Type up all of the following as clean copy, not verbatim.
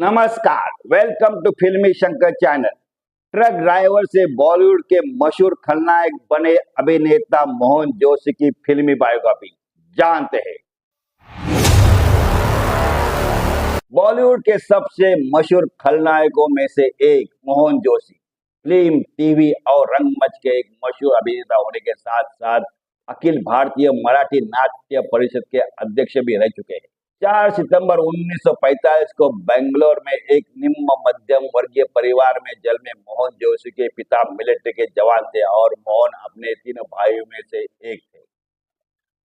नमस्कार, welcome to फिल्मी Shankar channel. Truck driver से बॉलीवुड के मशहूर खलनायक बने अभिनेता मोहन जोशी की फिल्मी बायोग्राफी जानते हैं। बॉलीवुड के सबसे मशहूर खलनायकों में से एक मोहन जोशी फिल्म, टीवी और रंगमंच के एक मशहूर अभिनेता होने के साथ साथ अखिल भारतीय मराठी नाट्य परिषद के अध्यक्ष भी रह चुके हैं। 4 सितंबर 1945 को बेंगलोर में एक निम्न मध्यम वर्गीय परिवार में जन्मे मोहन जोशी के पिता मिलिट्री के जवान थे और मोहन अपने 3 भाइयों में से एक थे।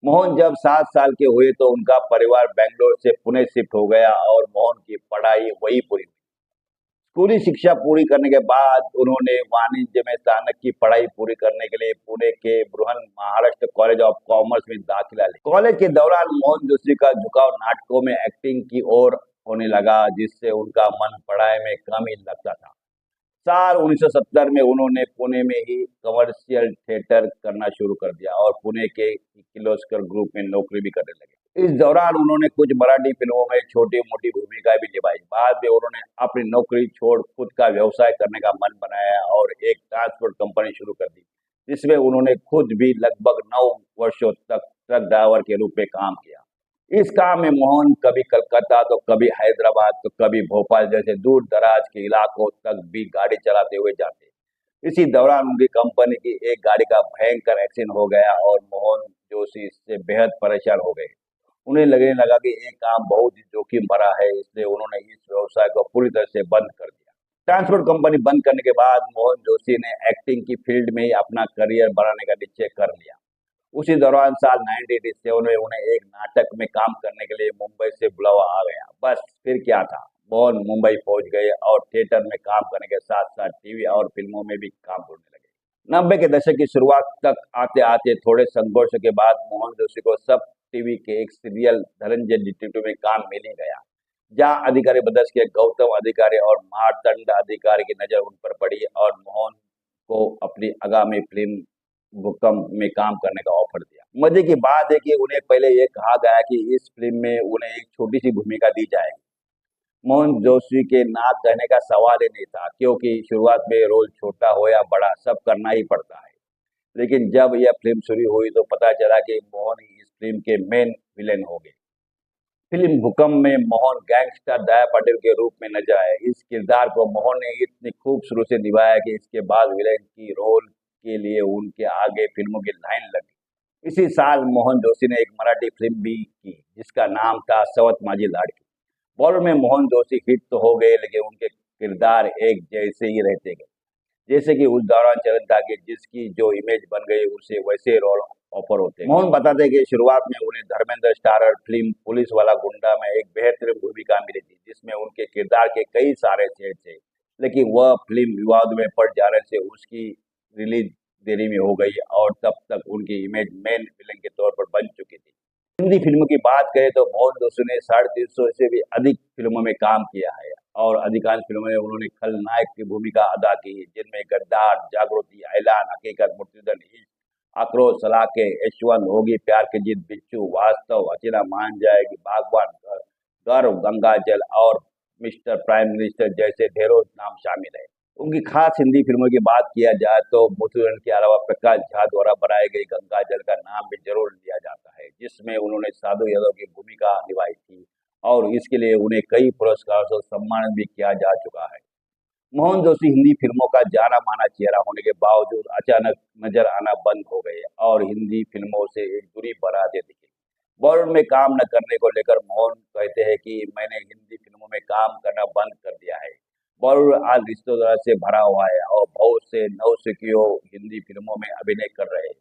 मोहन जब 7 साल के हुए तो उनका परिवार बेंगलोर से पुणे शिफ्ट हो गया और मोहन की पढ़ाई वही पूरी हुई। स्कूली शिक्षा पूरी करने के बाद उन्होंने वाणिज्य में स्नातक की पढ़ाई पूरी करने के लिए पुणे के Brihan Maharashtra college of commerce में दाखिला लिया। कॉलेज के दौरान मोहन जोशी का झुकाव नाटकों में एक्टिंग की ओर होने लगा, जिससे उनका मन पढ़ाई में कम ही लगता था। साल 1970 में उन्होंने पुणे में ही कमर्शियल थिएटर करना शुरू कर दिया और पुणे के किर्लोस्कर ग्रुप में नौकरी भी करने लगे। इस दौरान उन्होंने कुछ मराठी फिल्मों में छोटी मोटी भूमिकाएं भी निभाई। बाद में उन्होंने अपनी नौकरी छोड़ खुद का व्यवसाय करने का मन बनाया और एक ट्रांसपोर्ट कंपनी शुरू कर दी, जिसमें उन्होंने खुद भी लगभग 9 वर्षों तक ट्रक ड्राइवर के रूप में काम किया। इस काम में मोहन कभी कलकत्ता तो कभी हैदराबाद तो कभी भोपाल जैसे दूर दराज के इलाकों तक भी गाड़ी चलाते हुए जाते। इसी दौरान उनकी कंपनी की एक गाड़ी का भयंकर एक्सीडेंट हो गया और मोहन जोशी इससे बेहद परेशान हो गए। उन्हें लगने लगा कि ये काम बहुत ही जोखिम भरा है, इसलिए उन्होंने इस व्यवसाय को पूरी तरह से बंद कर दिया। ट्रांसपोर्ट कंपनी बंद करने के बाद मोहन जोशी ने एक्टिंग की फील्ड में ही अपना करियर बनाने का निश्चय कर लिया। उसी दौरान साल 1987 में उन्हें एक नाटक में काम करने के लिए मुंबई से बुलावा आ गया। बस फिर क्या था, मोहन मुंबई पहुंच गए और थिएटर में काम करने के साथ साथ टीवी और फिल्मों में भी काम करने लगे। 90 के दशक की शुरुआत तक आते आते थोड़े संघर्ष के बाद मोहन जोशी को सब टीवी के एक सीरियल धनंजय डिटेक्टिव में काम मिल ही गया, जहां अधिकारी ब्रदर्स के गौतम अधिकारी और मार्तंड अधिकारी की नजर उन पर पड़ी और मोहन को अपनी आगामी फिल्म भूकंप में काम करने का ऑफर दिया। मजे की बात है कि उन्हें पहले ये कहा गया कि इस फिल्म में उन्हें एक छोटी सी भूमिका दी जाएगी। मोहन जोशी के ना कहने का सवाल ही नहीं था, क्योंकि शुरुआत में रोल छोटा हो या बड़ा सब करना ही पड़ता है। लेकिन जब यह फिल्म शुरू हुई तो पता चला कि मोहन ही इस फिल्म के मेन विलेन हो गए। फिल्म भूकंप में मोहन गैंगस्टर दया पटेल के रूप में नजर आए। इस किरदार को मोहन ने इतनी खूबसूरती से निभाया कि इसके बाद विलेन की रोल के लिए उनके आगे फिल्मों की लाइन लगी। इसी साल मोहन जोशी ने एक मराठी फिल्म भी की जिसका नाम था सवत माझी लाडकी। बॉलीवुड में मोहन जोशी हिट तो हो गए, लेकिन उनके किरदार एक जैसे ही रहते गए। जैसे कि उस दौरान चलन था कि जिसकी जो इमेज बन गई उसे वैसे रोल ऑफर होते। मोहन बताते कि शुरुआत में उन्हें धर्मेंद्र स्टारर फिल्म पुलिस वाला गुंडा में एक बेहतरीन भूमिका मिली थी, जिसमें उनके किरदार के कई सारे छेद थे, लेकिन वह फिल्म विवाद में पड़ जाने से उसकी रिलीज देरी में हो गई और तब तक उनकी इमेज मेन विलेन के तौर पर बन चुकी थी। हिंदी फिल्मों की बात करें तो मोहन जोशी ने 350 से भी अधिक फिल्मों में काम किया है और अधिकांश फिल्मों में उन्होंने खलनायक की भूमिका अदा की है, जिनमें गद्दार, जागृति, ऐलान, हकीकत, मुर्तजन, इश्क, आक्रोश, सलाखे, यशवंत, होगी प्यार की जीत, बिच्छू, वास्तव, हसीना मान जाएगी, बागवान, गर्व, गंगा जल और मिस्टर प्राइम मिनिस्टर जैसे ढेरों नाम शामिल है। उनकी खास हिंदी फिल्मों की बात किया जाए तो मुर्तजन के अलावा प्रकाश झा द्वारा बनाई गई गंगा जल का नाम भी जरूर लिया जाता है, जिसमें उन्होंने साधु यादव की भूमिका निभाई थी और इसके लिए उन्हें कई पुरस्कारों से सम्मानित भी किया जा चुका है। मोहन जोशी हिंदी फिल्मों का जाना माना चेहरा होने के बावजूद अचानक नजर आना बंद हो गए और हिंदी फिल्मों से एक दूरी बनाते दिखे। बॉलीवुड में काम न करने को लेकर मोहन कहते हैं कि मैंने हिंदी फिल्मों में काम करना बंद कर दिया है। बॉलीवुड आज रिश्तेदार से भरा हुआ है और बहुत से नौसिखियों हिंदी फिल्मों में अभिनय कर रहे हैं।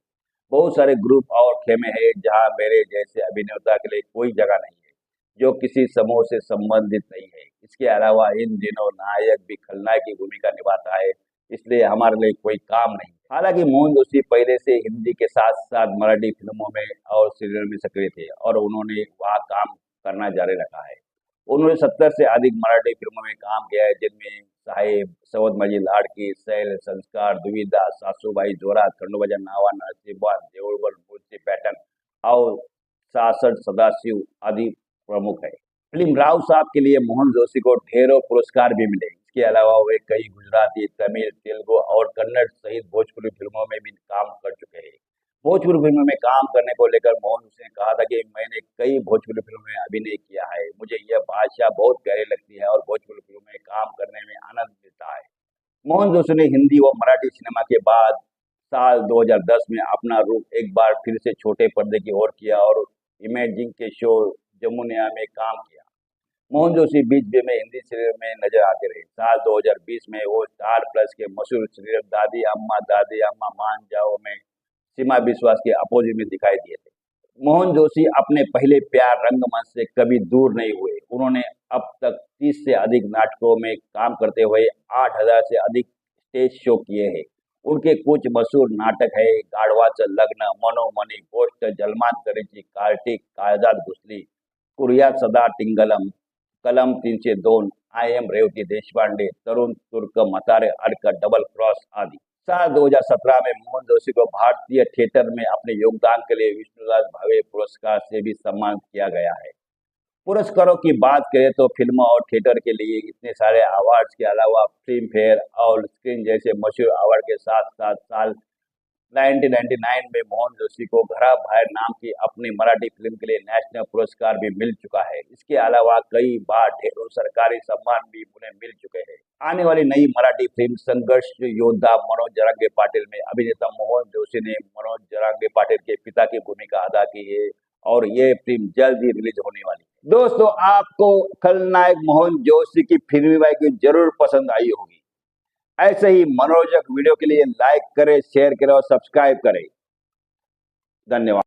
बहुत सारे ग्रुप और खेमे हैं जहां मेरे जैसे अभिनेता के लिए कोई जगह नहीं है, जो किसी समूह से संबंधित नहीं है। इसके अलावा इन दिनों नायक भी खलनायक की भूमिका निभाता है, इसलिए हमारे लिए कोई काम नहीं। हालांकि मोहन जोशी पहले से हिंदी के साथ साथ मराठी फिल्मों में और सीरियल में सक्रिय थे और उन्होंने वहाँ काम करना जारी रखा है। उन्होंने 70 से अधिक मराठी फिल्मों में काम किया है, जिनमें साहेब, सवत माझी लाडकी, सैल, संस्कार, दुविधा, सासूबाई, जोरात, खंडोबाच्या नावानं, नसीबवान, देऊळबंद, मूर्ति पैठण और 66 सदाशिव आदि प्रमुख है। फिल्म राव साहब के लिए मोहन जोशी को ढेरों पुरस्कार भी मिले। इसके अलावा वे कई गुजराती, तमिल, तेलुगु और कन्नड़ सहित भोजपुरी फिल्मों में भी काम कर चुके हैं। भोजपुरी फिल्मों में काम करने को लेकर मोहन जोशी ने कहा था कि मैंने कई भोजपुरी फिल्मों में अभिनय किया है, मुझे यह भाषा बहुत प्यारी लगती है और भोजपुरी फिल्मों में काम करने में आनंद मिलता है। मोहन जोशी ने हिंदी व मराठी सिनेमा के बाद साल 2010 में अपना रुख एक बार फिर से छोटे पर्दे की ओर किया और इमेजिंग के शो जमुनिया में काम किया। मोहन जोशी बीच बीच में हिंदी सीरियल में नजर आते रहे। साल 2020 में वो स्टार प्लस के मशहूर सीरियल दादी अम्मा मान जाओ में सीमा विश्वास के अपोजिट में दिखाई दिए थे। मोहन जोशी अपने पहले प्यार रंगमंच से कभी दूर नहीं हुए। उन्होंने अब तक 30 से अधिक नाटकों में काम करते हुए 8,000 से अधिक स्टेज शो किए हैं। उनके कुछ मशहूर नाटक है गाढवाचं लग्न, मनोमनी, गोष्ट, जन्मांतरीची, कार्तिक, काळजात घुसली, कुर्यात सदा टिंगलम, कलम 302, आई एम रेवती देशपांडे, तरुण तुर्क, म्हातारे अडक, डबल क्रॉस आदि। साल 2017 में मोहन जोशी को भारतीय थिएटर में अपने योगदान के लिए विष्णुदास भावे पुरस्कार से भी सम्मानित किया गया है। पुरस्कारों की बात करें तो फिल्म और थिएटर के लिए इतने सारे अवार्ड्स के अलावा फिल्म फेयर और स्क्रीन जैसे मशहूर अवार्ड के साथ साथ साल 1999 में मोहन जोशी को घरा बाहेर नाम की अपनी मराठी फिल्म के लिए नेशनल पुरस्कार भी मिल चुका है। इसके अलावा कई बार ढेरों सरकारी सम्मान भी उन्हें मिल चुके हैं। आने वाली नई मराठी फिल्म संघर्ष योद्धा मनोज जरांगे पाटिल में अभिनेता मोहन जोशी ने मनोज जरांगे पाटिल के पिता की भूमिका अदा की है और ये फिल्म जल्द ही रिलीज होने वाली है। दोस्तों, आपको खलनायक मोहन जोशी की फिल्मी बाइक जरूर पसंद आई होगी। ऐसे ही मनोरंजक वीडियो के लिए लाइक करें, शेयर करें और सब्सक्राइब करें। धन्यवाद।